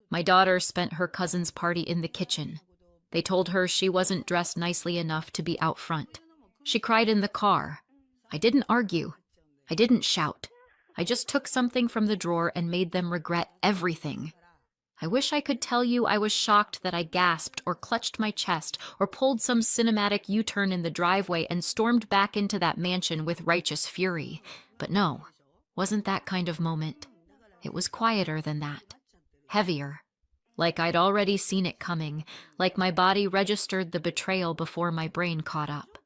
My daughter spent her cousin's party in the kitchen. They told her she wasn't dressed nicely enough to be out front. She cried in the car. I didn't argue. I didn't shout. I just took something from the drawer and made them regret everything. I wish I could tell you I was shocked that I gasped or clutched my chest or pulled some cinematic U-turn in the driveway and stormed back into that mansion with righteous fury. But no, wasn't that kind of moment. It was quieter than that. Heavier. Like I'd already seen it coming, like my body registered the betrayal before my brain caught up.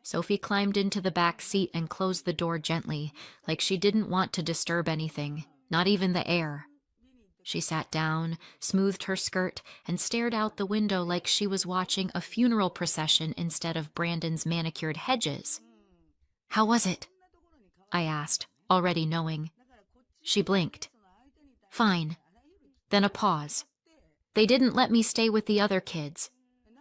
Sophie climbed into the back seat and closed the door gently, like she didn't want to disturb anything, not even the air. She sat down, smoothed her skirt, and stared out the window like she was watching a funeral procession instead of Brandon's manicured hedges. "How was it?" I asked, already knowing. She blinked. "Fine." Then a pause. "They didn't let me stay with the other kids.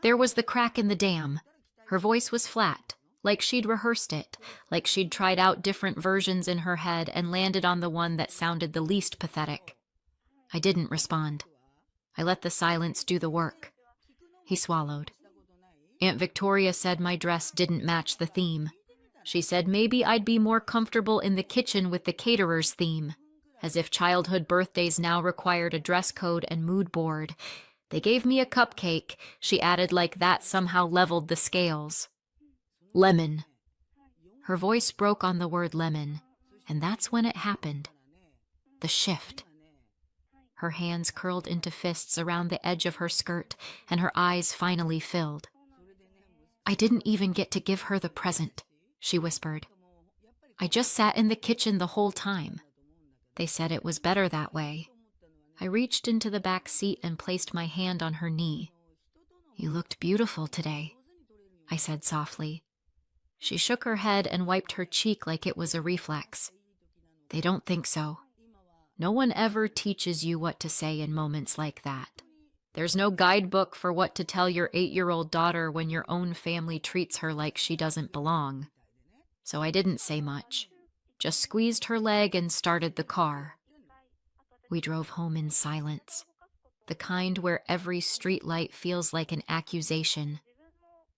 There was the crack in the dam." Her voice was flat, like she'd rehearsed it, like she'd tried out different versions in her head and landed on the one that sounded the least pathetic. I didn't respond. I let the silence do the work. He swallowed. "Aunt Victoria said my dress didn't match the theme. She said maybe I'd be more comfortable in the kitchen with the caterer's theme, as if childhood birthdays now required a dress code and mood board. They gave me a cupcake," she added, like that somehow leveled the scales. "Lemon." Her voice broke on the word lemon, and that's when it happened. The shift. Her hands curled into fists around the edge of her skirt, and her eyes finally filled. "I didn't even get to give her the present," she whispered. "I just sat in the kitchen the whole time. They said it was better that way." I reached into the back seat and placed my hand on her knee. "You looked beautiful today," I said softly. She shook her head and wiped her cheek like it was a reflex. "They don't think so. No one ever teaches you what to say in moments like that. There's no guidebook for what to tell your 8-year-old daughter when your own family treats her like she doesn't belong." So I didn't say much, just squeezed her leg and started the car. We drove home in silence, the kind where every streetlight feels like an accusation.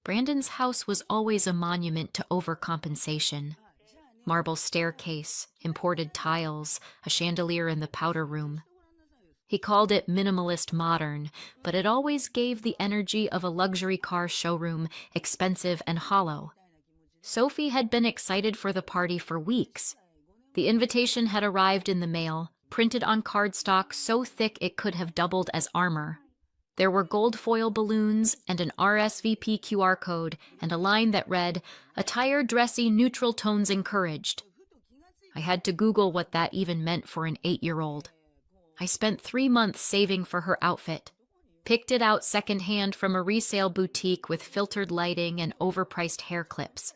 Brandon's house was always a monument to overcompensation. Marble staircase, imported tiles, a chandelier in the powder room. He called it minimalist modern, but it always gave the energy of a luxury car showroom, expensive and hollow. Sophie had been excited for the party for weeks. The invitation had arrived in the mail, printed on cardstock so thick it could have doubled as armor. There were gold foil balloons and an RSVP QR code and a line that read, "Attire dressy, neutral tones encouraged." I had to Google what that even meant for an 8-year-old. I spent 3 months saving for her outfit. Picked it out secondhand from a resale boutique with filtered lighting and overpriced hair clips.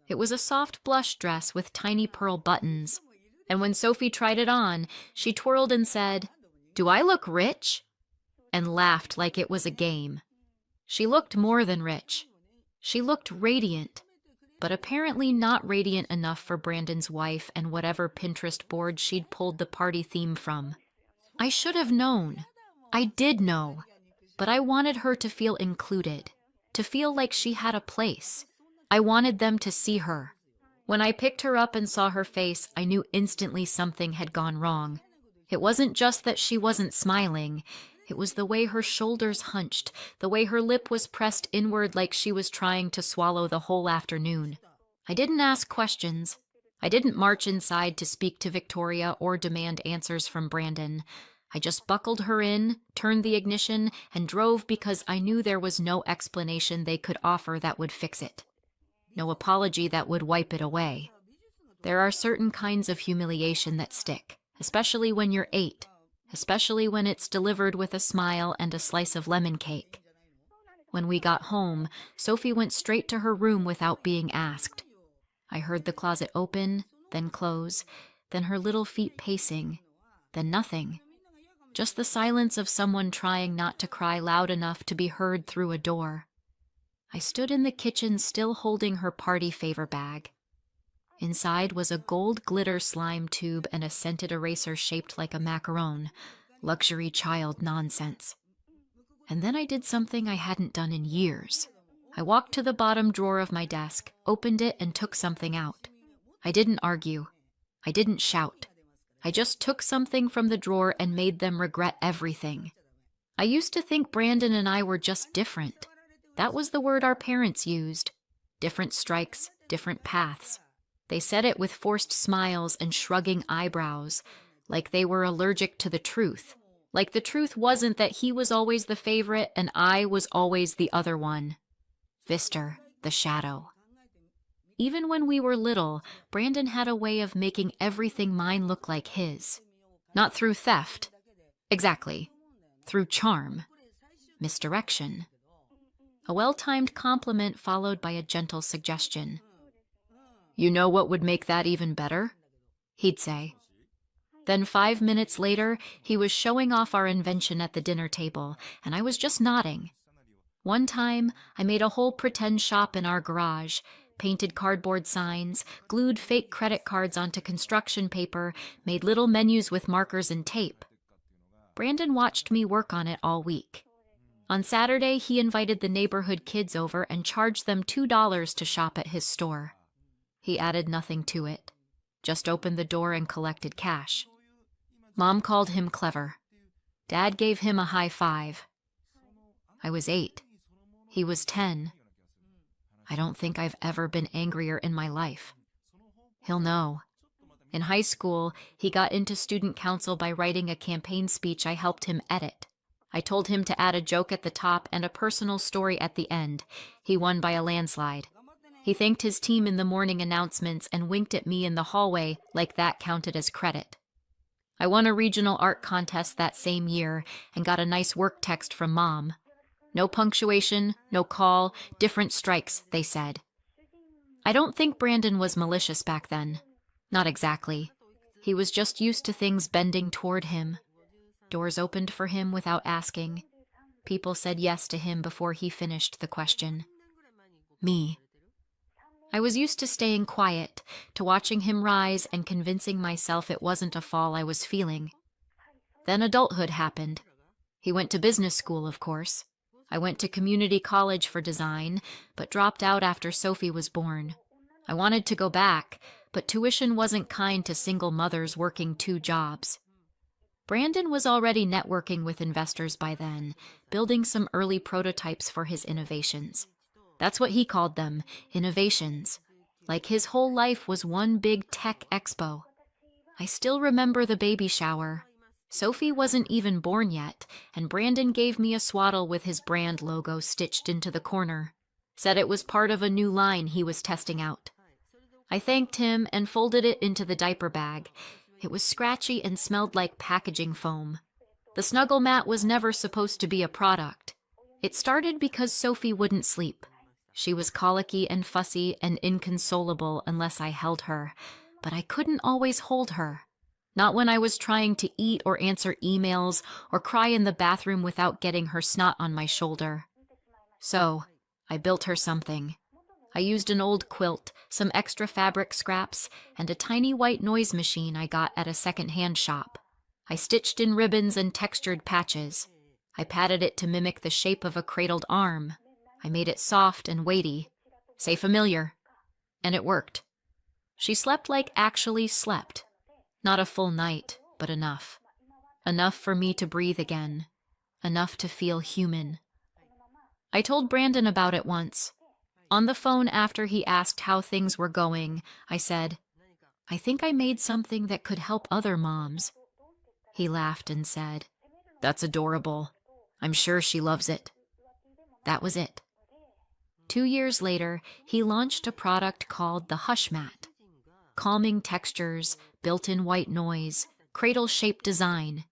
It was a soft blush dress with tiny pearl buttons. And when Sophie tried it on, she twirled and said, "Do I look rich?" and laughed like it was a game. She looked more than rich. She looked radiant, but apparently not radiant enough for Brandon's wife and whatever Pinterest board she'd pulled the party theme from. I should have known. I did know, but I wanted her to feel included, to feel like she had a place. I wanted them to see her. When I picked her up and saw her face, I knew instantly something had gone wrong. It wasn't just that she wasn't smiling. It was the way her shoulders hunched, the way her lip was pressed inward like she was trying to swallow the whole afternoon. I didn't ask questions. I didn't march inside to speak to Victoria or demand answers from Brandon. I just buckled her in, turned the ignition, and drove because I knew there was no explanation they could offer that would fix it. No apology that would wipe it away. There are certain kinds of humiliation that stick, especially when you're 8. Especially when it's delivered with a smile and a slice of lemon cake. When we got home, Sophie went straight to her room without being asked. I heard the closet open, then close, then her little feet pacing, then nothing. Just the silence of someone trying not to cry loud enough to be heard through a door. I stood in the kitchen still holding her party favor bag. Inside was a gold glitter slime tube and a scented eraser shaped like a macaron, luxury child nonsense. And then I did something I hadn't done in years. I walked to the bottom drawer of my desk, opened it, and took something out. I didn't argue. I didn't shout. I just took something from the drawer and made them regret everything. I used to think Brandon and I were just different. That was the word our parents used. Different strikes, different paths. They said it with forced smiles and shrugging eyebrows, like they were allergic to the truth. Like the truth wasn't that he was always the favorite and I was always the other one. Vister, the shadow. Even when we were little, Brandon had a way of making everything mine look like his. Not through theft. Exactly. Through charm. Misdirection. A well-timed compliment followed by a gentle suggestion. You know what would make that even better? He'd say. Then 5 minutes later, he was showing off our invention at the dinner table, and I was just nodding. One time, I made a whole pretend shop in our garage, painted cardboard signs, glued fake credit cards onto construction paper, made little menus with markers and tape. Brandon watched me work on it all week. On Saturday, he invited the neighborhood kids over and charged them $2 to shop at his store. He added nothing to it, just opened the door and collected cash. Mom called him clever. Dad gave him a high five. I was 8. He was 10. I don't think I've ever been angrier in my life. He'll know. In high school, he got into student council by writing a campaign speech I helped him edit. I told him to add a joke at the top and a personal story at the end. He won by a landslide. He thanked his team in the morning announcements and winked at me in the hallway like that counted as credit. I won a regional art contest that same year and got a nice work text from Mom. No punctuation, no call, different strikes, they said. I don't think Brandon was malicious back then. Not exactly. He was just used to things bending toward him. Doors opened for him without asking. People said yes to him before he finished the question. Me. I was used to staying quiet, to watching him rise and convincing myself it wasn't a fall I was feeling. Then adulthood happened. He went to business school, of course. I went to community college for design, but dropped out after Sophie was born. I wanted to go back, but tuition wasn't kind to single mothers working 2 jobs. Brandon was already networking with investors by then, building some early prototypes for his innovations. That's what he called them, innovations. Like his whole life was one big tech expo. I still remember the baby shower. Sophie wasn't even born yet, and Brandon gave me a swaddle with his brand logo stitched into the corner. Said it was part of a new line he was testing out. I thanked him and folded it into the diaper bag. It was scratchy and smelled like packaging foam. The snuggle mat was never supposed to be a product. It started because Sophie wouldn't sleep. She was colicky and fussy and inconsolable unless I held her, but I couldn't always hold her. Not when I was trying to eat or answer emails or cry in the bathroom without getting her snot on my shoulder. So, I built her something. I used an old quilt, some extra fabric scraps, and a tiny white noise machine I got at a second-hand shop. I stitched in ribbons and textured patches. I patted it to mimic the shape of a cradled arm. I made it soft and weighty. Say familiar. And it worked. She slept like actually slept. Not a full night, but enough. Enough for me to breathe again. Enough to feel human. I told Brandon about it once. On the phone after he asked how things were going, I said, I think I made something that could help other moms. He laughed and said, That's adorable. I'm sure she loves it. That was it. 2 years later, he launched a product called the Hush Mat. Calming textures, built-in white noise, cradle-shaped design.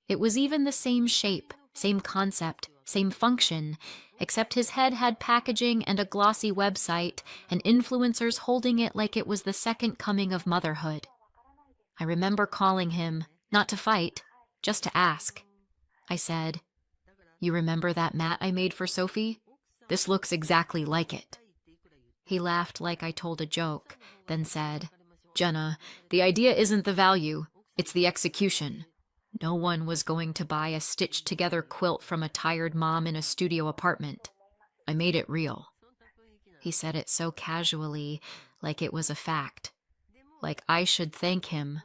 It was even the same shape, same concept, same function, except his head had packaging and a glossy website, and influencers holding it like it was the second coming of motherhood. I remember calling him, not to fight, just to ask. I said, You remember that mat I made for Sophie? This looks exactly like it. He laughed like I told a joke, then said, Jenna, the idea isn't the value, it's the execution. No one was going to buy a stitched-together quilt from a tired mom in a studio apartment. I made it real. He said it so casually, like it was a fact. Like I should thank him.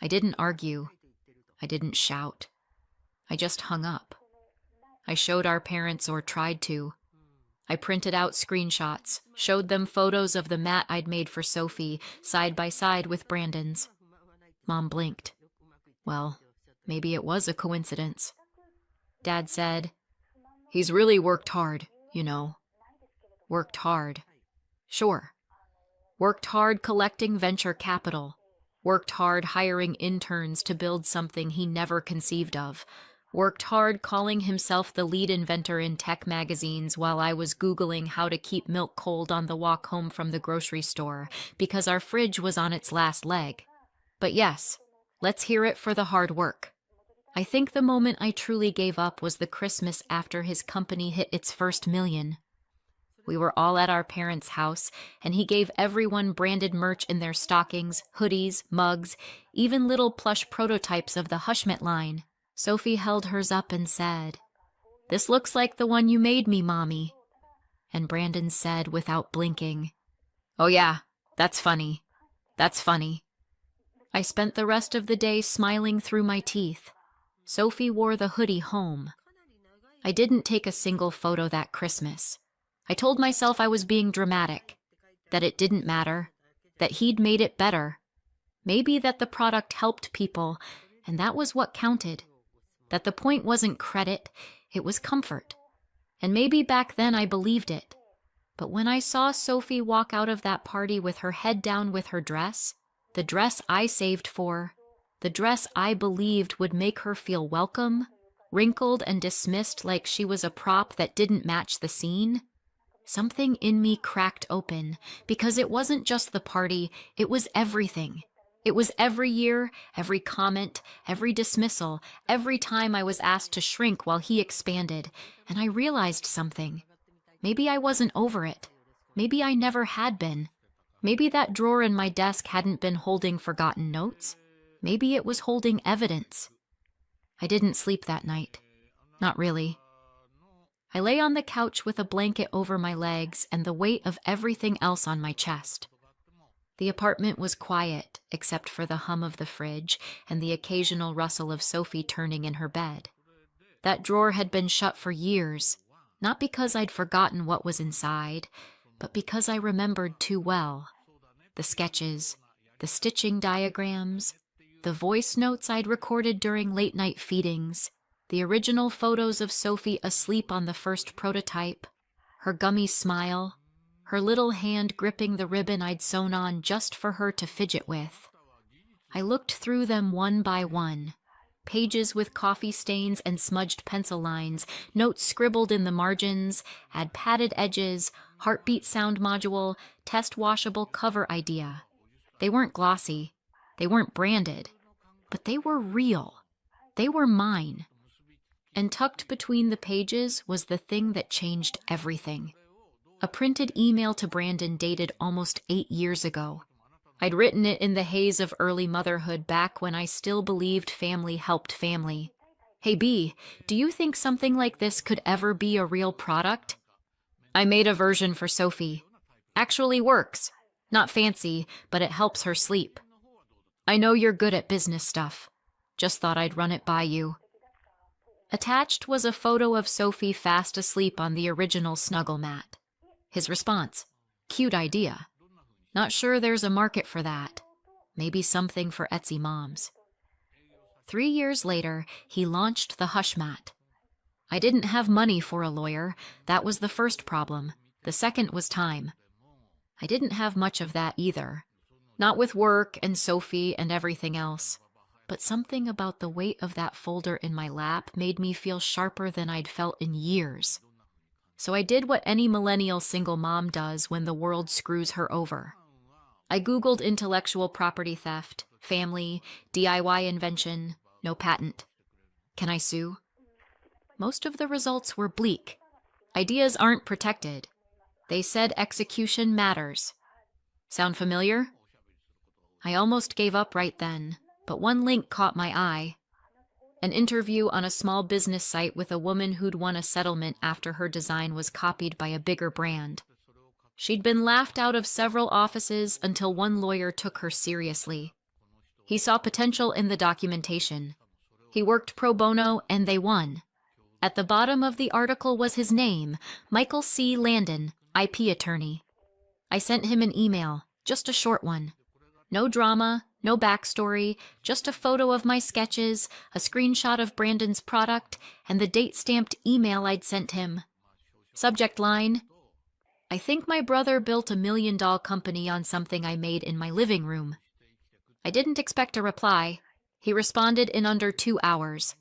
I didn't argue. I didn't shout. I just hung up. I showed our parents, or tried to. I printed out screenshots, showed them photos of the mat I'd made for Sophie, side by side with Brandon's. Mom blinked. Well, maybe it was a coincidence. Dad said, "He's really worked hard, you know." Worked hard. Sure. Worked hard collecting venture capital. Worked hard hiring interns to build something he never conceived of. Worked hard calling himself the lead inventor in tech magazines while I was Googling how to keep milk cold on the walk home from the grocery store because our fridge was on its last leg. But yes, let's hear it for the hard work. I think the moment I truly gave up was the Christmas after his company hit its first million. We were all at our parents' house, and he gave everyone branded merch in their stockings, hoodies, mugs, even little plush prototypes of the Hushmet line. Sophie held hers up and said, "This looks like the one you made me, Mommy." And Brandon said without blinking, "Oh yeah, that's funny. That's funny." I spent the rest of the day smiling through my teeth. Sophie wore the hoodie home. I didn't take a single photo that Christmas. I told myself I was being dramatic, that it didn't matter, that he'd made it better. Maybe that the product helped people, and that was what counted. That the point wasn't credit, it was comfort. And maybe back then I believed it. But when I saw Sophie walk out of that party with her head down with her dress, the dress I saved for, the dress I believed would make her feel welcome, wrinkled and dismissed like she was a prop that didn't match the scene, something in me cracked open, because it wasn't just the party, it was everything. It was every year, every comment, every dismissal, every time I was asked to shrink while he expanded, and I realized something. Maybe I wasn't over it. Maybe I never had been. Maybe that drawer in my desk hadn't been holding forgotten notes. Maybe it was holding evidence. I didn't sleep that night. Not really. I lay on the couch with a blanket over my legs and the weight of everything else on my chest. The apartment was quiet, except for the hum of the fridge and the occasional rustle of Sophie turning in her bed. That drawer had been shut for years, not because I'd forgotten what was inside, but because I remembered too well. The sketches, the stitching diagrams, the voice notes I'd recorded during late-night feedings, the original photos of Sophie asleep on the first prototype, her gummy smile, her little hand gripping the ribbon I'd sewn on just for her to fidget with. I looked through them one by one. Pages with coffee stains and smudged pencil lines, notes scribbled in the margins, had padded edges, heartbeat sound module, test washable cover idea. They weren't glossy. They weren't branded. But they were real. They were mine. And tucked between the pages was the thing that changed everything. A printed email to Brandon dated almost 8 years ago. I'd written it in the haze of early motherhood back when I still believed family helped family. "Hey B, do you think something like this could ever be a real product? I made a version for Sophie. Actually works. Not fancy, but it helps her sleep. I know you're good at business stuff. Just thought I'd run it by you." Attached was a photo of Sophie fast asleep on the original snuggle mat. His response, "Cute idea. Not sure there's a market for that. Maybe something for Etsy moms." 3 years later, he launched the Hushmat. I didn't have money for a lawyer. That was the first problem. The second was time. I didn't have much of that either. Not with work and Sophie and everything else. But something about the weight of that folder in my lap made me feel sharper than I'd felt in years. So I did what any millennial single mom does when the world screws her over. I Googled intellectual property theft, family, DIY invention, no patent. Can I sue? Most of the results were bleak. Ideas aren't protected. They said execution matters. Sound familiar? I almost gave up right then, but one link caught my eye. An interview on a small business site with a woman who'd won a settlement after her design was copied by a bigger brand. She'd been laughed out of several offices until one lawyer took her seriously. He saw potential in the documentation. He worked pro bono and they won. At the bottom of the article was his name, Michael C. Landon, IP attorney. I sent him an email, just a short one. No drama, no backstory, just a photo of my sketches, a screenshot of Brandon's product, and the date-stamped email I'd sent him. Subject line: I think my brother built $1 million company on something I made in my living room. I didn't expect a reply. He responded in under 2 hours.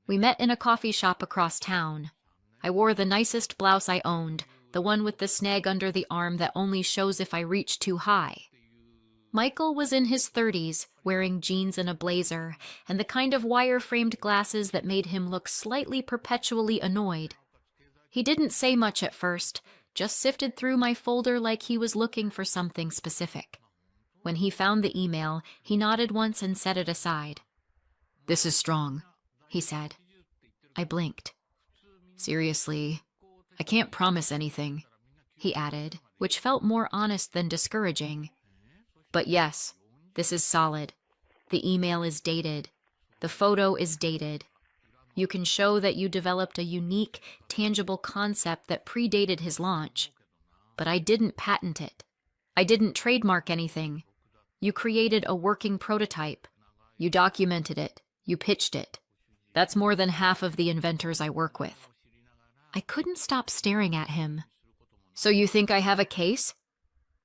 We met in a coffee shop across town. I wore the nicest blouse I owned, the one with the snag under the arm that only shows if I reach too high. Michael was in his 30s, wearing jeans and a blazer, and the kind of wire-framed glasses that made him look slightly perpetually annoyed. He didn't say much at first, just sifted through my folder like he was looking for something specific. When he found the email, he nodded once and set it aside. "This is strong," he said. I blinked. "Seriously, I can't promise anything," he added, which felt more honest than discouraging. "But yes, this is solid. The email is dated. The photo is dated. You can show that you developed a unique, tangible concept that predated his launch. But I didn't patent it. I didn't trademark anything. You created a working prototype. You documented it. You pitched it. That's more than half of the inventors I work with." I couldn't stop staring at him. "So you think I have a case?"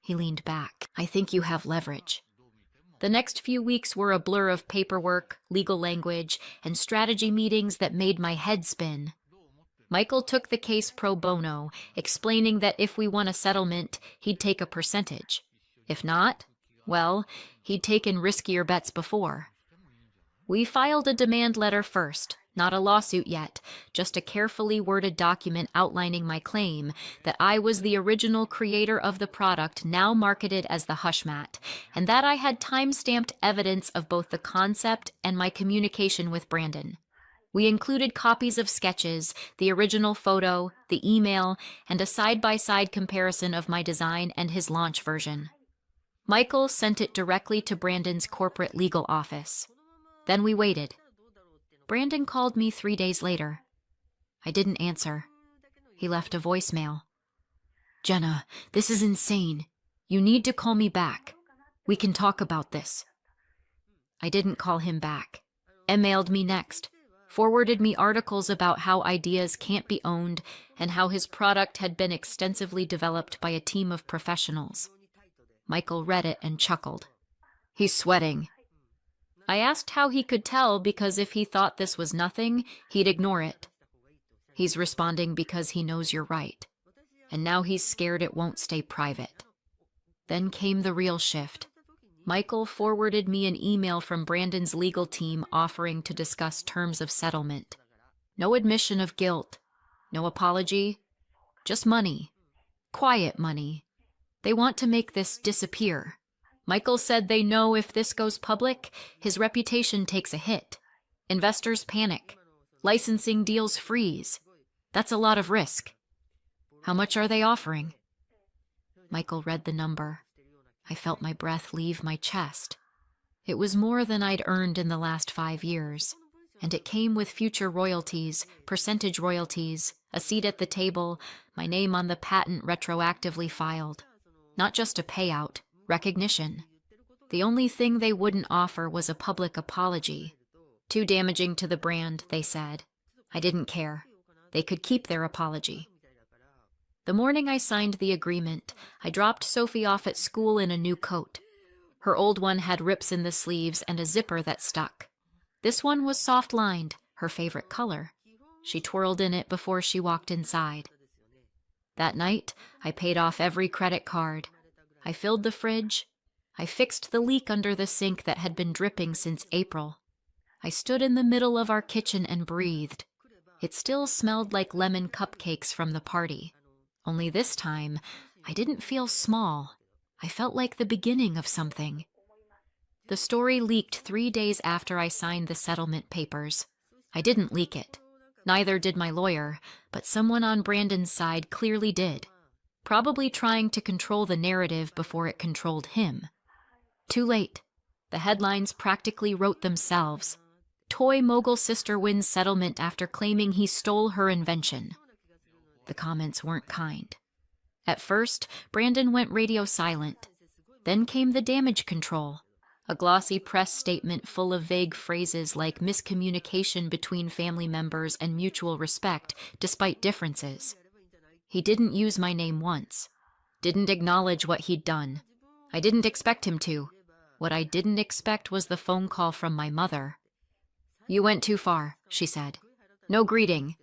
He leaned back. "I think you have leverage." The next few weeks were a blur of paperwork, legal language, and strategy meetings that made my head spin. Michael took the case pro bono, explaining that if we won a settlement, he'd take a percentage. If not, well, he'd taken riskier bets before. We filed a demand letter first, not a lawsuit yet, just a carefully worded document outlining my claim that I was the original creator of the product now marketed as the Hushmat, and that I had time-stamped evidence of both the concept and my communication with Brandon. We included copies of sketches, the original photo, the email, and a side-by-side comparison of my design and his launch version. Michael sent it directly to Brandon's corporate legal office. Then we waited. Brandon called me 3 days later. I didn't answer. He left a voicemail. "Jenna, this is insane. You need to call me back. We can talk about this." I didn't call him back. Emailed me next. Forwarded me articles about how ideas can't be owned and how his product had been extensively developed by a team of professionals. Michael read it and chuckled. "He's sweating." I asked how he could tell because if he thought this was nothing, he'd ignore it. "He's responding because he knows you're right. And now he's scared it won't stay private." Then came the real shift. Michael forwarded me an email from Brandon's legal team offering to discuss terms of settlement. No admission of guilt. No apology. Just money. Quiet money. They want to make this disappear. Michael said they know if this goes public, his reputation takes a hit. Investors panic. Licensing deals freeze. That's a lot of risk. How much are they offering? Michael read the number. I felt my breath leave my chest. It was more than I'd earned in the last 5 years, and it came with future royalties, percentage royalties, a seat at the table, my name on the patent retroactively filed. Not just a payout. Recognition. The only thing they wouldn't offer was a public apology. Too damaging to the brand, they said. I didn't care. They could keep their apology. The morning I signed the agreement, I dropped Sophie off at school in a new coat. Her old one had rips in the sleeves and a zipper that stuck. This one was soft-lined, her favorite color. She twirled in it before she walked inside. That night, I paid off every credit card. I filled the fridge. I fixed the leak under the sink that had been dripping since April. I stood in the middle of our kitchen and breathed. It still smelled like lemon cupcakes from the party. Only this time, I didn't feel small. I felt like the beginning of something. The story leaked 3 days after I signed the settlement papers. I didn't leak it. Neither did my lawyer, but someone on Brandon's side clearly did. Probably trying to control the narrative before it controlled him. Too late. The headlines practically wrote themselves. Toy mogul sister wins settlement after claiming he stole her invention. The comments weren't kind. At first, Brandon went radio silent. Then came the damage control, a glossy press statement full of vague phrases like miscommunication between family members and mutual respect despite differences. He didn't use my name once. Didn't acknowledge what he'd done. I didn't expect him to. What I didn't expect was the phone call from my mother. "You went too far," she said. "No greeting."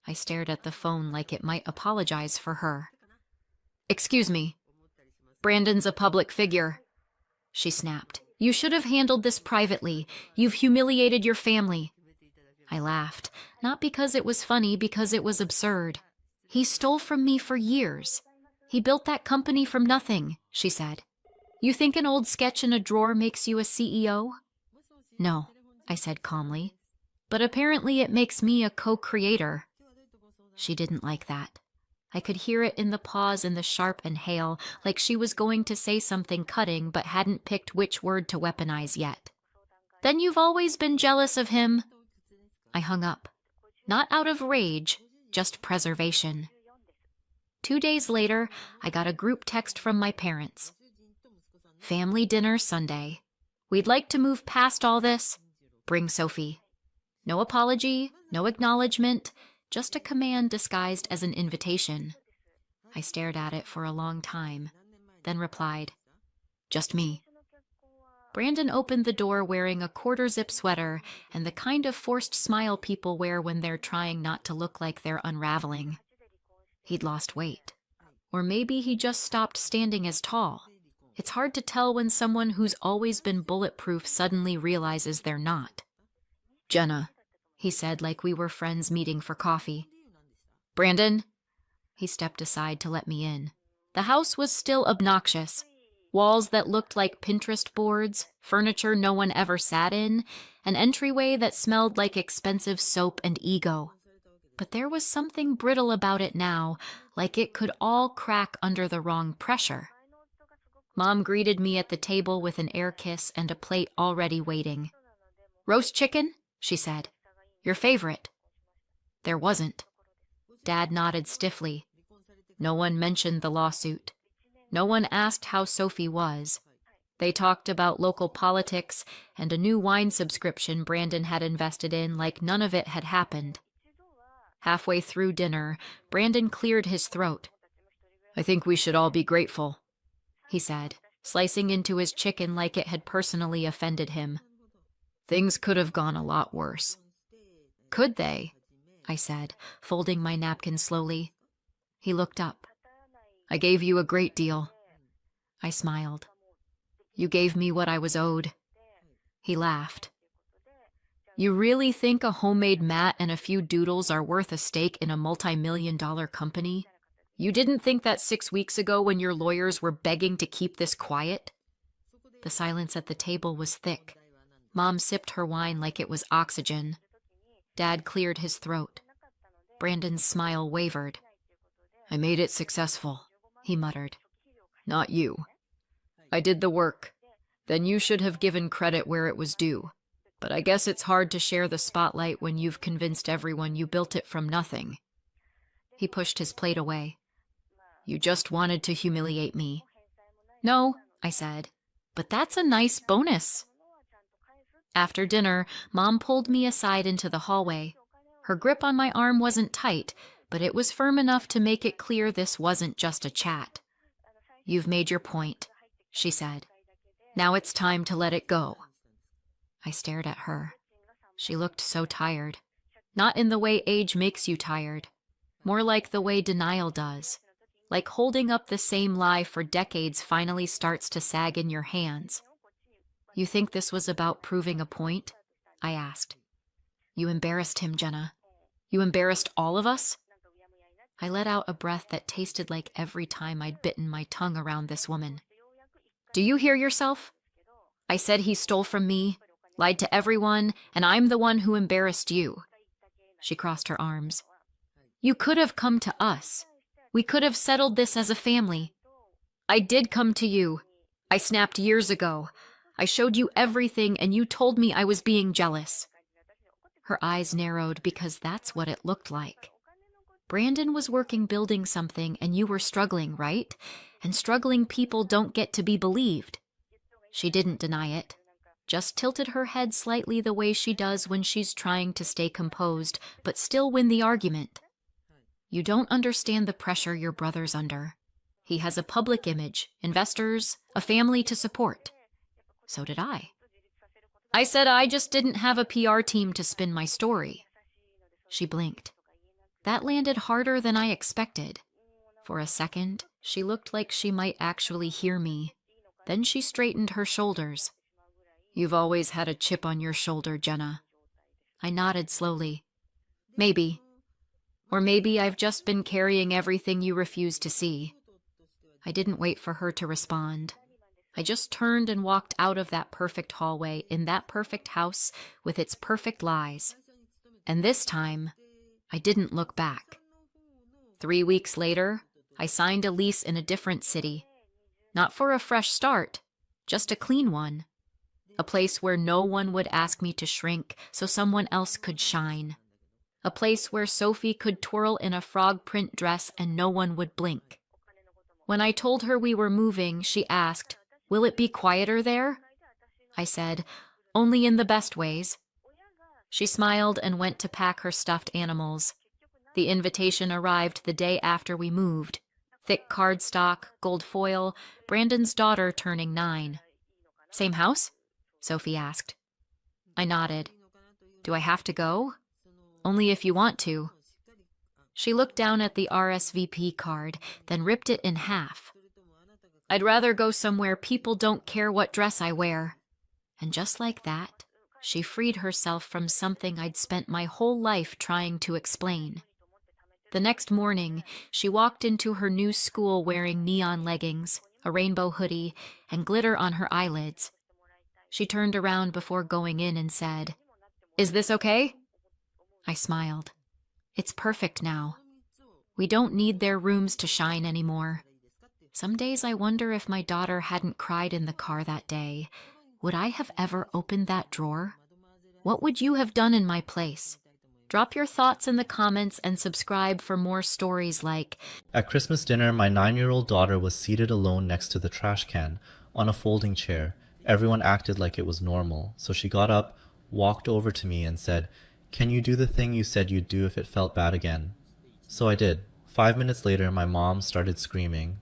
I stared at the phone like it might apologize for her. "Excuse me. Brandon's a public figure," she snapped. "You should have handled this privately. You've humiliated your family." I laughed, not because it was funny, because it was absurd. "He stole from me for years. He built that company from nothing," she said. "You think an old sketch in a drawer makes you a CEO?" "No," I said calmly. "But apparently it makes me a co-creator." She didn't like that. I could hear it in the pause and the sharp inhale, like she was going to say something cutting but hadn't picked which word to weaponize yet. "Then you've always been jealous of him." I hung up. Not out of rage, just preservation. 2 days later, I got a group text from my parents. "Family dinner Sunday. We'd like to move past all this. Bring Sophie." No apology, no acknowledgement, just a command disguised as an invitation. I stared at it for a long time, then replied, "Just me." Brandon opened the door wearing a quarter-zip sweater and the kind of forced smile people wear when they're trying not to look like they're unraveling. He'd lost weight. Or maybe he just stopped standing as tall. It's hard to tell when someone who's always been bulletproof suddenly realizes they're not. "Jenna," he said like we were friends meeting for coffee. "Brandon?" He stepped aside to let me in. The house was still obnoxious. Walls that looked like Pinterest boards, furniture no one ever sat in, an entryway that smelled like expensive soap and ego. But there was something brittle about it now, like it could all crack under the wrong pressure. Mom greeted me at the table with an air kiss and a plate already waiting. "Roast chicken?" she said. "Your favorite." There wasn't. Dad nodded stiffly. No one mentioned the lawsuit. No one asked how Sophie was. They talked about local politics and a new wine subscription Brandon had invested in like none of it had happened. Halfway through dinner, Brandon cleared his throat. "I think we should all be grateful," he said, slicing into his chicken like it had personally offended him. "Things could have gone a lot worse." "Could they?" I said, folding my napkin slowly. He looked up. "I gave you a great deal." I smiled. "You gave me what I was owed." He laughed. "You really think a homemade mat and a few doodles are worth a stake in a multi-million-dollar company? You didn't think that 6 weeks ago when your lawyers were begging to keep this quiet?" The silence at the table was thick. Mom sipped her wine like it was oxygen. Dad cleared his throat. Brandon's smile wavered. "I made it successful," he muttered. "Not you. I did the work. Then you should have given credit where it was due. But I guess it's hard to share the spotlight when you've convinced everyone you built it from nothing." He pushed his plate away. "You just wanted to humiliate me." "No," I said, "but that's a nice bonus." After dinner, Mom pulled me aside into the hallway. Her grip on my arm wasn't tight, but it was firm enough to make it clear this wasn't just a chat. "You've made your point," she said. "Now it's time to let it go." I stared at her. She looked so tired. Not in the way age makes you tired. More like the way denial does. Like holding up the same lie for decades finally starts to sag in your hands. "You think this was about proving a point?" I asked. "You embarrassed him, Jenna. You embarrassed all of us." I let out a breath that tasted like every time I'd bitten my tongue around this woman. "Do you hear yourself? I said he stole from me. Lied to everyone, and I'm the one who embarrassed you. She crossed her arms. You could have come to us. We could have settled this as a family. I did come to you. I snapped years ago. I showed you everything and you told me I was being jealous. Her eyes narrowed because that's what it looked like. Brandon was working building something and you were struggling, right? And struggling people don't get to be believed. She didn't deny it, just tilted her head slightly the way she does when she's trying to stay composed, but still win the argument. You don't understand the pressure your brother's under. He has a public image, investors, a family to support. So did I. I said I just didn't have a PR team to spin my story. She blinked. That landed harder than I expected. For a second, she looked like she might actually hear me. Then she straightened her shoulders. You've always had a chip on your shoulder, Jenna. I nodded slowly. Maybe. Or maybe I've just been carrying everything you refuse to see. I didn't wait for her to respond. I just turned and walked out of that perfect hallway in that perfect house with its perfect lies. And this time, I didn't look back. 3 weeks later, I signed a lease in a different city. Not for a fresh start, just a clean one. A place where no one would ask me to shrink so someone else could shine. A place where Sophie could twirl in a frog print dress and no one would blink. When I told her we were moving, she asked, "Will it be quieter there?" I said, "Only in the best ways." She smiled and went to pack her stuffed animals. The invitation arrived the day after we moved. Thick cardstock, gold foil, Brandon's daughter turning 9. Same house? Sophie asked. I nodded. Do I have to go? Only if you want to. She looked down at the RSVP card, then ripped it in half. I'd rather go somewhere people don't care what dress I wear. And just like that, she freed herself from something I'd spent my whole life trying to explain. The next morning, she walked into her new school wearing neon leggings, a rainbow hoodie, and glitter on her eyelids. She turned around before going in and said, "Is this okay?" I smiled. It's perfect now. We don't need their rooms to shine anymore. Some days I wonder if my daughter hadn't cried in the car that day, would I have ever opened that drawer? What would you have done in my place? Drop your thoughts in the comments and subscribe for more stories like... At Christmas dinner, my 9-year-old daughter was seated alone next to the trash can, on a folding chair. Everyone acted like it was normal, so she got up, walked over to me and said, "Can you do the thing you said you'd do if it felt bad again?" So I did. 5 minutes later, my mom started screaming.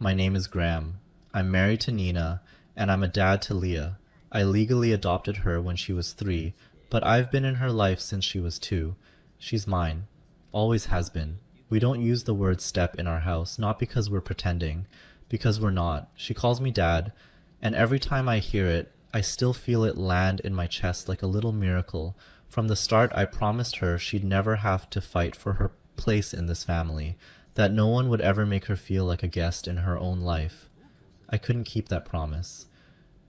My name is Graham. I'm married to Nina, and I'm a dad to Leah. I legally adopted her when she was 3, but I've been in her life since she was 2. She's mine. Always has been. We don't use the word step in our house, not because we're pretending, because we're not. She calls me dad, and every time I hear it, I still feel it land in my chest like a little miracle. From the start, I promised her she'd never have to fight for her place in this family, that no one would ever make her feel like a guest in her own life. I couldn't keep that promise.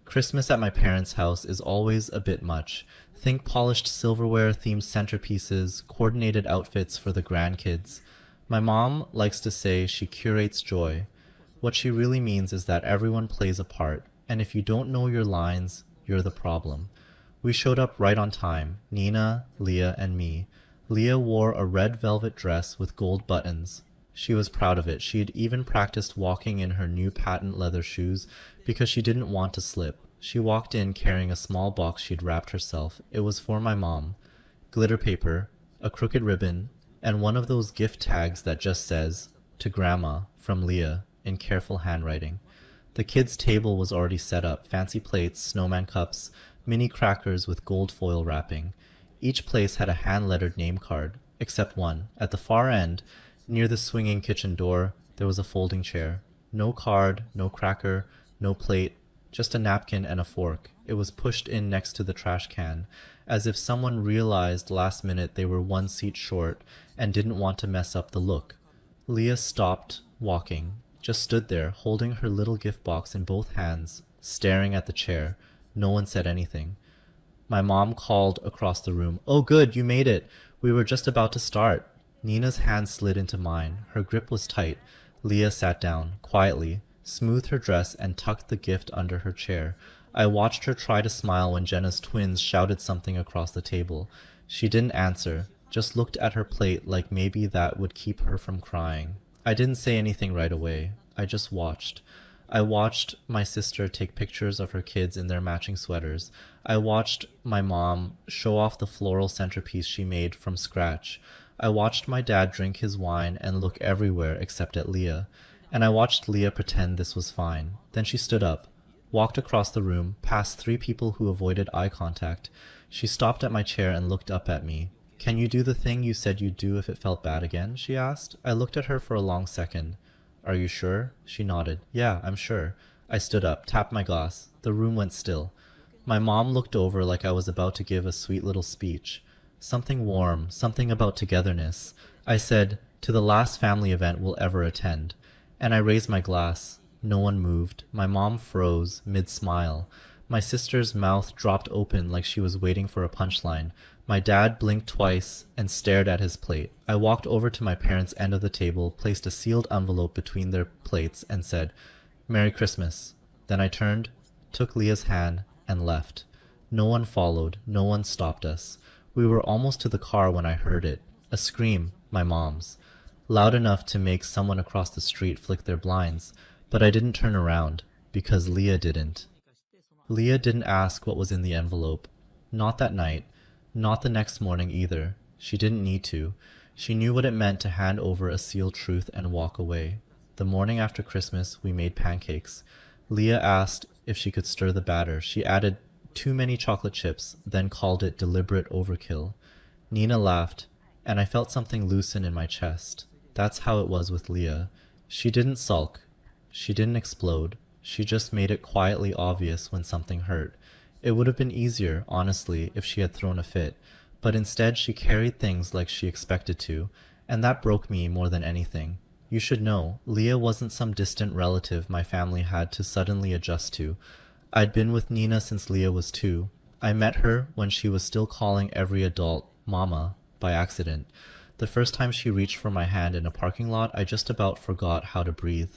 Christmas at my parents' house is always a bit much. Think polished silverware themed centerpieces, coordinated outfits for the grandkids. My mom likes to say she curates joy. What she really means is that everyone plays a part, and if you don't know your lines, you're the problem. We showed up right on time, Nina, Leah, and me. Leah wore a red velvet dress with gold buttons. She was proud of it. She had even practiced walking in her new patent leather shoes because she didn't want to slip. She walked in carrying a small box she'd wrapped herself. It was for my mom. Glitter paper, a crooked ribbon, and one of those gift tags that just says, "To Grandma, from Leah," in careful handwriting. The kids' table was already set up, fancy plates, snowman cups, mini crackers with gold foil wrapping. Each place had a hand-lettered name card, except one. At the far end, near the swinging kitchen door, there was a folding chair. No card, no cracker, no plate, just a napkin and a fork. It was pushed in next to the trash can, as if someone realized last minute they were one seat short and didn't want to mess up the look. Leah stopped walking, just stood there, holding her little gift box in both hands, staring at the chair. No one said anything. My mom called across the room, "Oh, good, you made it. We were just about to start." Nina's hand slid into mine. Her grip was tight. Leah sat down, quietly, smoothed her dress, and tucked the gift under her chair. I watched her try to smile when Jenna's twins shouted something across the table. She didn't answer, just looked at her plate like maybe that would keep her from crying. I didn't say anything right away. I just watched. I watched my sister take pictures of her kids in their matching sweaters. I watched my mom show off the floral centerpiece she made from scratch. I watched my dad drink his wine and look everywhere except at Leah. And I watched Leah pretend this was fine. Then she stood up, walked across the room, past three people who avoided eye contact. She stopped at my chair and looked up at me. "Can you do the thing you said you'd do if it felt bad again?" she asked. I looked at her for a long second. "Are you sure?" She nodded. "Yeah, I'm sure." I stood up, tapped my glass. The room went still. My mom looked over like I was about to give a sweet little speech. Something warm, something about togetherness. I said, "To the last family event we'll ever attend." And I raised my glass. No one moved. My mom froze, mid-smile. My sister's mouth dropped open like she was waiting for a punchline. My dad blinked twice and stared at his plate. I walked over to my parents' end of the table, placed a sealed envelope between their plates, and said, "Merry Christmas." Then I turned, took Leah's hand, and left. No one followed. No one stopped us. We were almost to the car when I heard it. A scream, my mom's. Loud enough to make someone across the street flick their blinds. But I didn't turn around, because Leah didn't. Leah didn't ask what was in the envelope. Not that night. Not the next morning either. She didn't need to. She knew what it meant to hand over a sealed truth and walk away. The morning after Christmas, we made pancakes. Leah asked if she could stir the batter. She added too many chocolate chips, then called it deliberate overkill. Nina laughed, and I felt something loosen in my chest. That's how it was with Leah. She didn't sulk. She didn't explode. She just made it quietly obvious when something hurt. It would have been easier, honestly, if she had thrown a fit, but instead she carried things like she expected to, and that broke me more than anything. You should know, Leah wasn't some distant relative my family had to suddenly adjust to. I'd been with Nina since Leah was 2. I met her when she was still calling every adult Mama by accident. The first time she reached for my hand in a parking lot, I just about forgot how to breathe.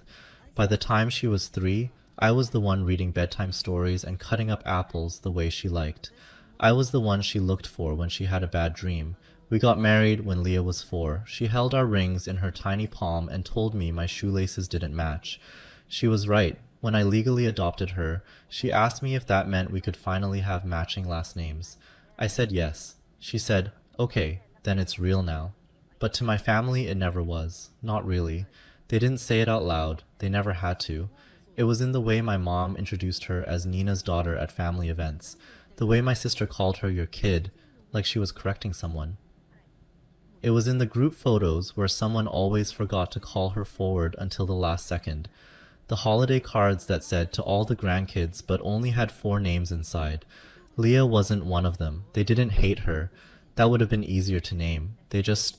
By the time she was 3, I was the one reading bedtime stories and cutting up apples the way she liked. I was the one she looked for when she had a bad dream. We got married when Leah was 4. She held our rings in her tiny palm and told me my shoelaces didn't match. She was right. When I legally adopted her, she asked me if that meant we could finally have matching last names. I said yes. She said, "Okay, then it's real now." But to my family, it never was. Not really. They didn't say it out loud. They never had to. It was in the way my mom introduced her as Nina's daughter at family events. The way my sister called her your kid, like she was correcting someone. It was in the group photos where someone always forgot to call her forward until the last second. The holiday cards that said to all the grandkids but only had 4 names inside. Leah wasn't one of them. They didn't hate her. That would have been easier to name. They just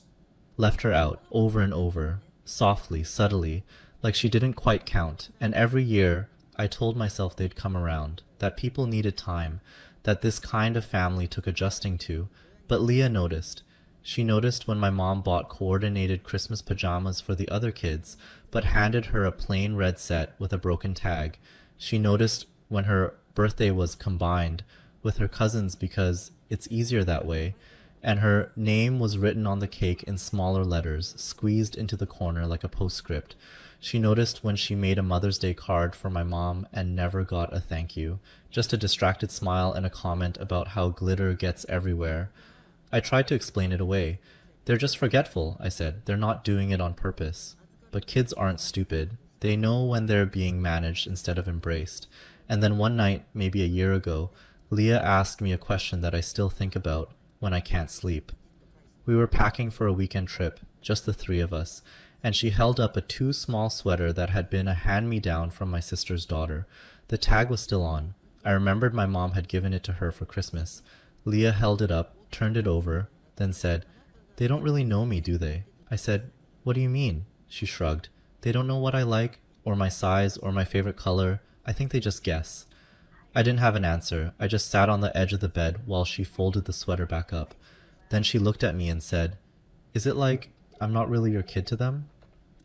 left her out over and over, softly, subtly, like she didn't quite count. And every year, I told myself they'd come around, that people needed time, that this kind of family took adjusting to. But Leah noticed. She noticed when my mom bought coordinated Christmas pajamas for the other kids, but handed her a plain red set with a broken tag. She noticed when her birthday was combined with her cousin's because it's easier that way, and her name was written on the cake in smaller letters, squeezed into the corner like a postscript. She noticed when she made a Mother's Day card for my mom and never got a thank you, just a distracted smile and a comment about how glitter gets everywhere. I tried to explain it away. "They're just forgetful," I said. "They're not doing it on purpose." But kids aren't stupid. They know when they're being managed instead of embraced. And then one night, maybe a year ago, Leah asked me a question that I still think about when I can't sleep. We were packing for a weekend trip, just the 3 of us, and she held up a too small sweater that had been a hand-me-down from my sister's daughter. The tag was still on. I remembered my mom had given it to her for Christmas. Leah held it up, turned it over, then said, "They don't really know me, do they?" I said, "What do you mean?" She shrugged. "They don't know what I like, or my size, or my favorite color. I think they just guess." I didn't have an answer. I just sat on the edge of the bed while she folded the sweater back up. Then she looked at me and said, "Is it like I'm not really your kid to them?"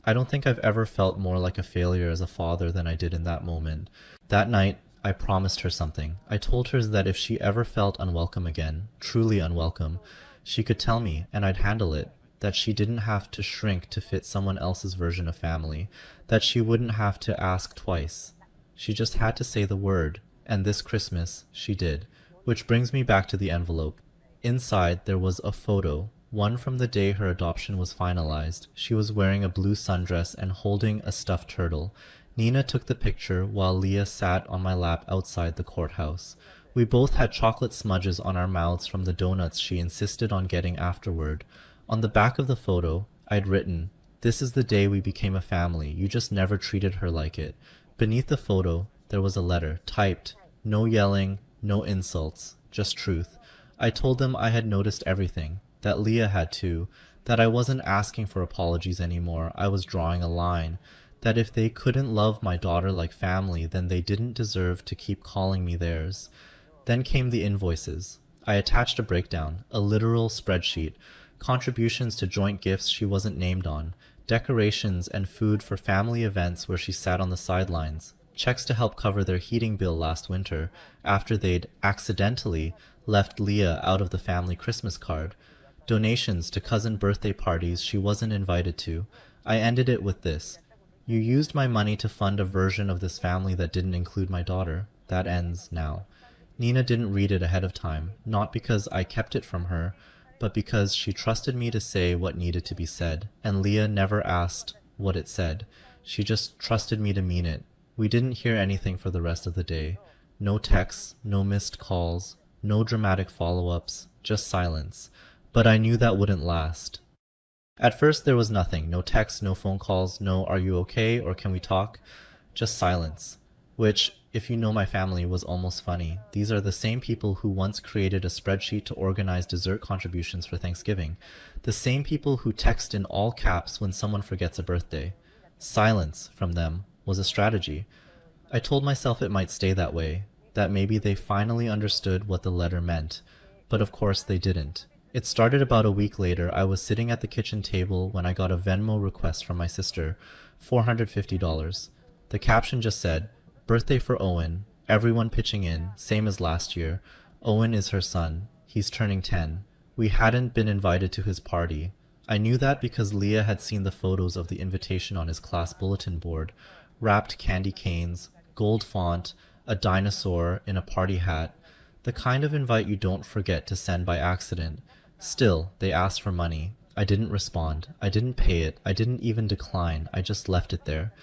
I don't think I've ever felt more like a failure as a father than I did in that moment. That night, I promised her something. I told her that if she ever felt unwelcome again, truly unwelcome, she could tell me and I'd handle it. That she didn't have to shrink to fit someone else's version of family. That she wouldn't have to ask twice. She just had to say the word, and this Christmas she did. Which brings me back to the envelope. Inside there was a photo, one from the day her adoption was finalized. She was wearing a blue sundress and holding a stuffed turtle. Nina took the picture while Leah sat on my lap outside the courthouse. We both had chocolate smudges on our mouths from the donuts she insisted on getting afterward. On the back of the photo, I'd written, "This is the day we became a family. You just never treated her like it." Beneath the photo, there was a letter, typed. No yelling, no insults, just truth. I told them I had noticed everything, that Leah had too, that I wasn't asking for apologies anymore, I was drawing a line, that if they couldn't love my daughter like family, then they didn't deserve to keep calling me theirs. Then came the invoices. I attached a breakdown, a literal spreadsheet, contributions to joint gifts she wasn't named on, decorations and food for family events where she sat on the sidelines, checks to help cover their heating bill last winter after they'd accidentally left Leah out of the family Christmas card, donations to cousin birthday parties she wasn't invited to. I ended it with this: "You used my money to fund a version of this family that didn't include my daughter. That ends now." Nina didn't read it ahead of time, not because I kept it from her, but because she trusted me to say what needed to be said, and Leah never asked what it said. She just trusted me to mean it. We didn't hear anything for the rest of the day. No texts, no missed calls, no dramatic follow-ups, just silence. But I knew that wouldn't last. At first there was nothing, no texts, no phone calls, no "are you okay" or "can we talk?" Just silence, which, if you know my family, was almost funny. These are the same people who once created a spreadsheet to organize dessert contributions for Thanksgiving. The same people who text in all caps when someone forgets a birthday. Silence from them was a strategy. I told myself it might stay that way, that maybe they finally understood what the letter meant. But of course they didn't. It started about a week later. I was sitting at the kitchen table when I got a Venmo request from my sister, $450. The caption just said, "Birthday for Owen, everyone pitching in, same as last year. Owen is her son. He's turning 10. We hadn't been invited to his party." I knew that because Leah had seen the photos of the invitation on his class bulletin board. Wrapped candy canes, gold font, a dinosaur in a party hat. The kind of invite you don't forget to send by accident. Still, they asked for money. I didn't respond. I didn't pay it. I didn't even decline. I just left it there.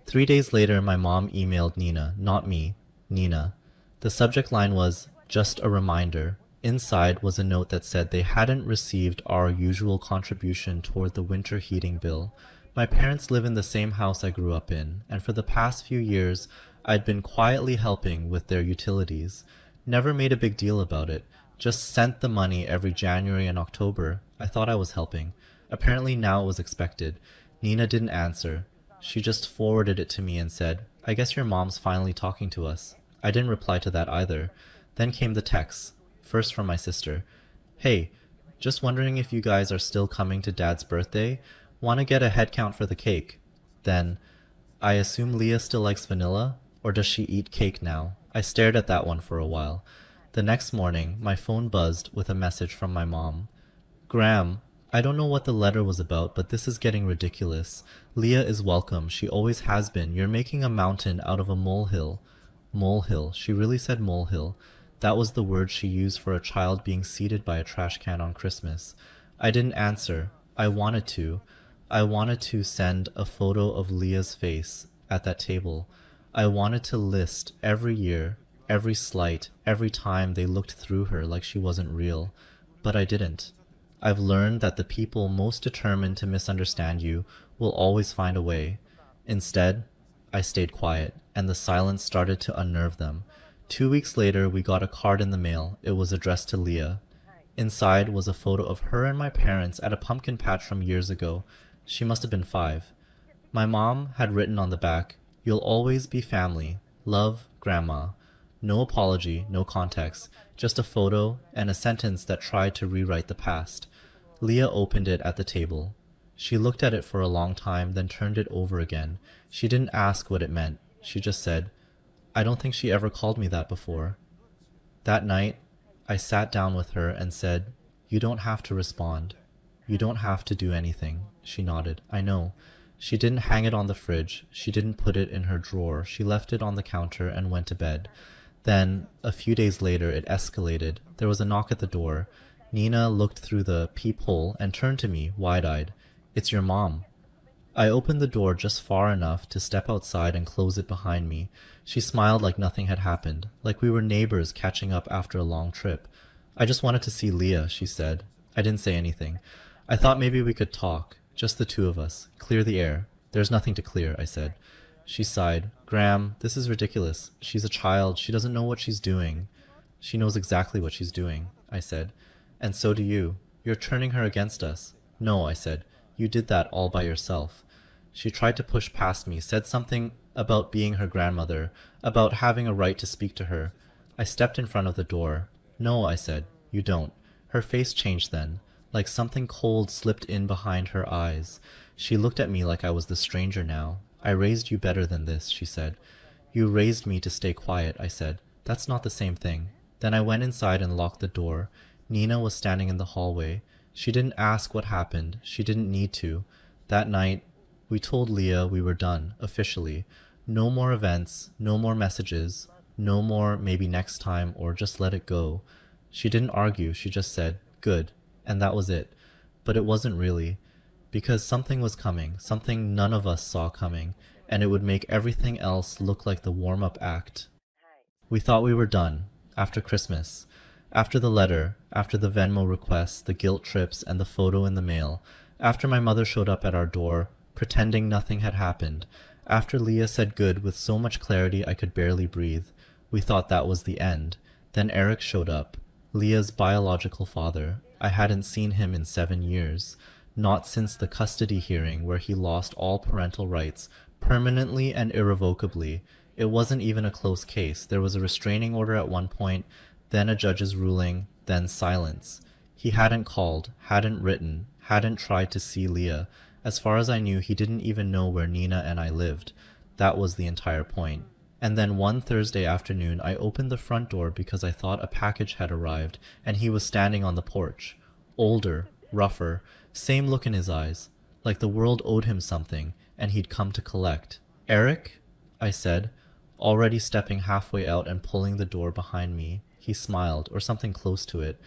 3 days later, my mom emailed Nina, not me, Nina. The subject line was, "Just a reminder." Inside was a note that said they hadn't received our usual contribution toward the winter heating bill. My parents live in the same house I grew up in, and for the past few years, I'd been quietly helping with their utilities. Never made a big deal about it. Just sent the money every January and October. I thought I was helping. Apparently now it was expected. Nina didn't answer. She just forwarded it to me and said, "I guess your mom's finally talking to us." I didn't reply to that either. Then came the texts, first from my sister. "Hey, just wondering if you guys are still coming to Dad's birthday. Want to get a head count for the cake." Then, "I assume Leah still likes vanilla, or does she eat cake now?" I stared at that one for a while. The next morning, my phone buzzed with a message from my mom. "Graham, I don't know what the letter was about, but this is getting ridiculous. Leah is welcome. She always has been. You're making a mountain out of a molehill." Molehill. She really said molehill. That was the word she used for a child being seated by a trash can on Christmas. I didn't answer. I wanted to. I wanted to send a photo of Leah's face at that table. I wanted to list every year, every slight, every time they looked through her like she wasn't real. But I didn't. I've learned that the people most determined to misunderstand you will always find a way. Instead, I stayed quiet, and the silence started to unnerve them. 2 weeks later, we got a card in the mail. It was addressed to Leah. Inside was a photo of her and my parents at a pumpkin patch from years ago. She must have been 5. My mom had written on the back, "You'll always be family. Love, Grandma." No apology, no context, just a photo and a sentence that tried to rewrite the past. Leah opened it at the table. She looked at it for a long time, then turned it over again. She didn't ask what it meant. She just said, "I don't think she ever called me that before." That night, I sat down with her and said, "You don't have to respond. You don't have to do anything." She nodded. "I know." She didn't hang it on the fridge. She didn't put it in her drawer. She left it on the counter and went to bed. Then, a few days later, it escalated. There was a knock at the door. Nina looked through the peephole and turned to me, wide-eyed. "It's your mom." I opened the door just far enough to step outside and close it behind me. She smiled like nothing had happened, like we were neighbors catching up after a long trip. "I just wanted to see Leah," she said. I didn't say anything. "I thought maybe we could talk, just the two of us, clear the air." "There's nothing to clear," I said. She sighed. "Graham, this is ridiculous. She's a child. She doesn't know what she's doing." "She knows exactly what she's doing," I said. "And so do you. You're turning her against us." "No," I said. "You did that all by yourself." She tried to push past me, said something about being her grandmother, about having a right to speak to her. I stepped in front of the door. "No," I said. "You don't." Her face changed then, like something cold slipped in behind her eyes. She looked at me like I was the stranger now. "I raised you better than this," she said. "You raised me to stay quiet," I said. "That's not the same thing." Then I went inside and locked the door. Nina was standing in the hallway. She didn't ask what happened. She didn't need to. That night, we told Leah we were done, officially. No more events, no more messages, no more maybe next time or just let it go. She didn't argue, she just said, "Good," and that was it. But it wasn't really, because something was coming, something none of us saw coming, and it would make everything else look like the warm-up act. We thought we were done, after Christmas. After the letter, after the Venmo requests, the guilt trips, and the photo in the mail. After my mother showed up at our door, pretending nothing had happened. After Leah said good with so much clarity I could barely breathe. We thought that was the end. Then Eric showed up. Leah's biological father. I hadn't seen him in 7 years. Not since the custody hearing where he lost all parental rights, permanently and irrevocably. It wasn't even a close case. There was a restraining order at one point, then a judge's ruling, then silence. He hadn't called, hadn't written, hadn't tried to see Leah. As far as I knew, he didn't even know where Nina and I lived. That was the entire point. And then one Thursday afternoon, I opened the front door because I thought a package had arrived, and he was standing on the porch. Older, rougher, same look in his eyes, like the world owed him something, and he'd come to collect. "Eric?" I said, already stepping halfway out and pulling the door behind me. He smiled, or something close to it.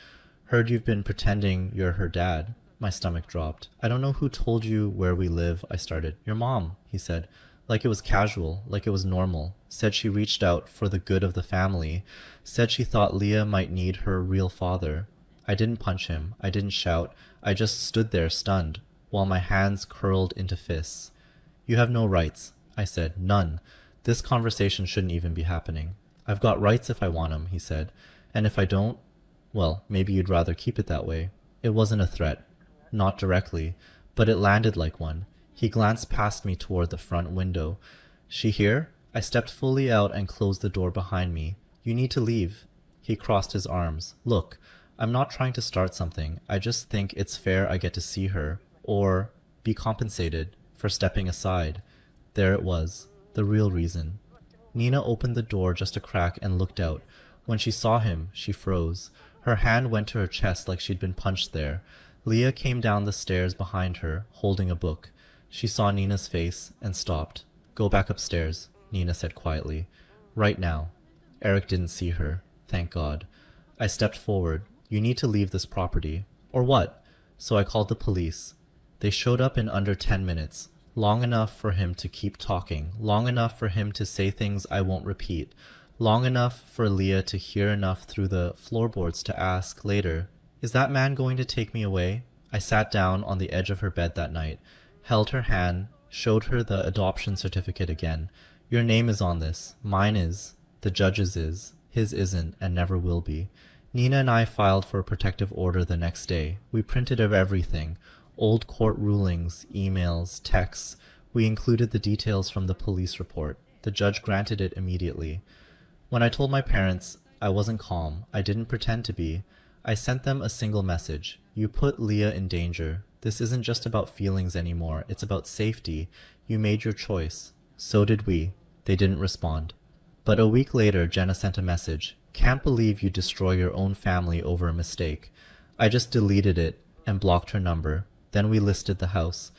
"Heard you've been pretending you're her dad." My stomach dropped. "I don't know who told you where we live," I started. "Your mom," he said, like it was casual, like it was normal. Said she reached out for the good of the family. Said she thought Leah might need her real father. I didn't punch him. I didn't shout. I just stood there stunned, while my hands curled into fists. "You have no rights," I said. "None. This conversation shouldn't even be happening." "I've got rights if I want 'em," he said. "And if I don't, well, maybe you'd rather keep it that way." It wasn't a threat. Not directly, but it landed like one. He glanced past me toward the front window. "She here?" I stepped fully out and closed the door behind me. "You need to leave." He crossed his arms. "Look, I'm not trying to start something. I just think it's fair I get to see her, or be compensated for stepping aside." There it was, the real reason. Nina opened the door just a crack and looked out. When she saw him, she froze. Her hand went to her chest like she'd been punched there. Leah came down the stairs behind her, holding a book. She saw Nina's face and stopped. "Go back upstairs," Nina said quietly. "Right now." Eric didn't see her. Thank God. I stepped forward. "You need to leave this property." "Or what?" So I called the police. They showed up in under 10 minutes. Long enough for him to keep talking. Long enough for him to say things I won't repeat. Long enough for Leah to hear enough through the floorboards to ask later, "Is that man going to take me away?" I sat down on the edge of her bed that night, held her hand, showed her the adoption certificate again. "Your name is on this. Mine is. The judge's is. His isn't and never will be." Nina and I filed for a protective order the next day. We printed of everything. Old court rulings, emails, texts. We included the details from the police report. The judge granted it immediately. When I told my parents I wasn't calm, I didn't pretend to be. I sent them a single message. You put Leah in danger. This isn't just about feelings anymore. It's about safety. You made your choice. So did we. They didn't respond. But a week later, Jenna sent a message. Can't believe you destroy your own family over a mistake. I just deleted it and blocked her number. Then we listed the house.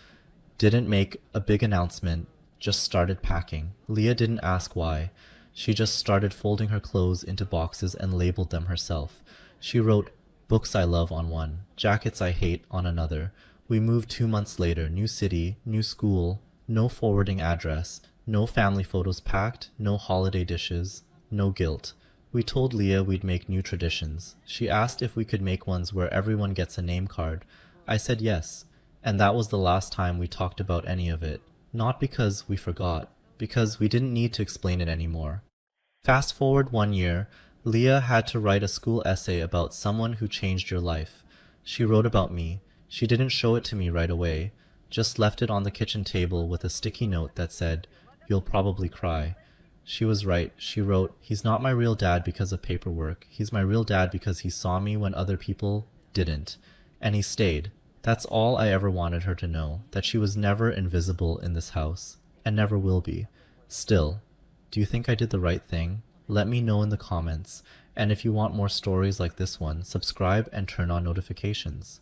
Didn't make a big announcement, just started packing. Leah didn't ask why. She just started folding her clothes into boxes and labeled them herself. She wrote, books I love on one, jackets I hate on another. We moved 2 months later, new city, new school, no forwarding address, no family photos packed, no holiday dishes, no guilt. We told Leah we'd make new traditions. She asked if we could make ones where everyone gets a name card. I said yes, and that was the last time we talked about any of it. Not because we forgot, because we didn't need to explain it anymore. Fast forward 1 year, Leah had to write a school essay about someone who changed your life. She wrote about me. She didn't show it to me right away, just left it on the kitchen table with a sticky note that said, "You'll probably cry." She was right. She wrote, "He's not my real dad because of paperwork. He's my real dad because he saw me when other people didn't. And he stayed." That's all I ever wanted her to know, that she was never invisible in this house, and never will be. Still, do you think I did the right thing? Let me know in the comments, and if you want more stories like this one, subscribe and turn on notifications.